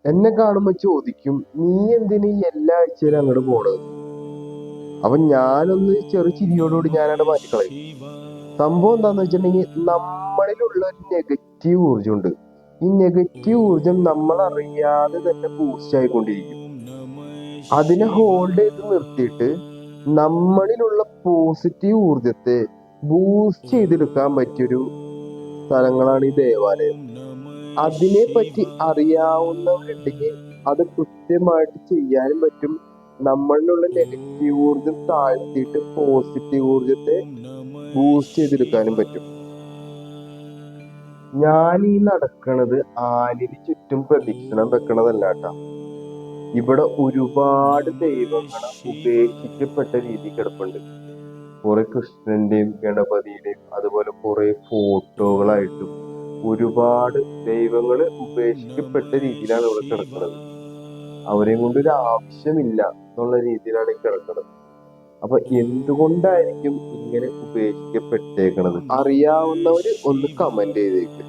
എന്നെ കാണുമ്പോ ചോദിക്കും, നീ എന്തിനീ എല്ലാ ആഴ്ചയിലും അങ്ങോട്ട് പോണത്? അപ്പൊ ഞാനൊന്ന് ചിരിയോടുകൂടി ഞാനവിടെ മാറ്റിക്കളയും. സംഭവം എന്താന്ന് വെച്ചിട്ടുണ്ടെങ്കിൽ, നമ്മളിലുള്ള ഒരു നെഗറ്റീവ് ഊർജ്ജമുണ്ട്. ഈ നെഗറ്റീവ് ഊർജ്ജം നമ്മൾ അറിയാതെ തന്നെ ബൂസ്റ്റ് ആയിക്കൊണ്ടിരിക്കും. അതിനെ ഹോൾഡ് ചെയ്ത് നിർത്തിയിട്ട് നമ്മളിലുള്ള പോസിറ്റീവ് ഊർജത്തെ ബൂസ്റ്റ് ചെയ്തെടുക്കാൻ പറ്റിയൊരു സ്ഥലങ്ങളാണ് ഈ ദേവാലയം. അതിനെ പറ്റി അറിയാവുന്നവരുണ്ടെങ്കിൽ അത് കൃത്യമായിട്ട് ചെയ്യാനും പറ്റും. നമ്മളിലുള്ള നെഗറ്റീവ് ഊർജം താഴ്ത്തിയിട്ട് പോസിറ്റീവ് ഊർജത്തെ ബൂസ്റ്റ് ചെയ്തെടുക്കാനും പറ്റും. ഞാൻ ഈ നടക്കണത് ആലിന് ചുറ്റും പ്രദക്ഷിണം വെക്കണതല്ല കേട്ടാ. ഇവിടെ ഒരുപാട് ദൈവങ്ങളെ ഉപേക്ഷിക്കപ്പെട്ട രീതി കിടപ്പുണ്ട്. കുറെ കൃഷ്ണന്റെയും ഗണപതിയുടെയും അതുപോലെ കുറെ ഫോട്ടോകളായിട്ടും ഒരുപാട് ദൈവങ്ങള് ഉപേക്ഷിക്കപ്പെട്ട രീതിയിലാണ് ഇവിടെ കിടക്കുന്നത്. അവരെയും കൊണ്ട് ഒരു ആവശ്യമില്ല എന്നുള്ള രീതിയിലാണ് ഈ കിടക്കുന്നത്. അപ്പൊ എന്തുകൊണ്ടായിരിക്കും ഇങ്ങനെ ഉപേക്ഷിക്കപ്പെട്ടേക്കണത്? അറിയാവുന്നവര് ഒന്ന് കമന്റ് ചെയ്തേക്ക്.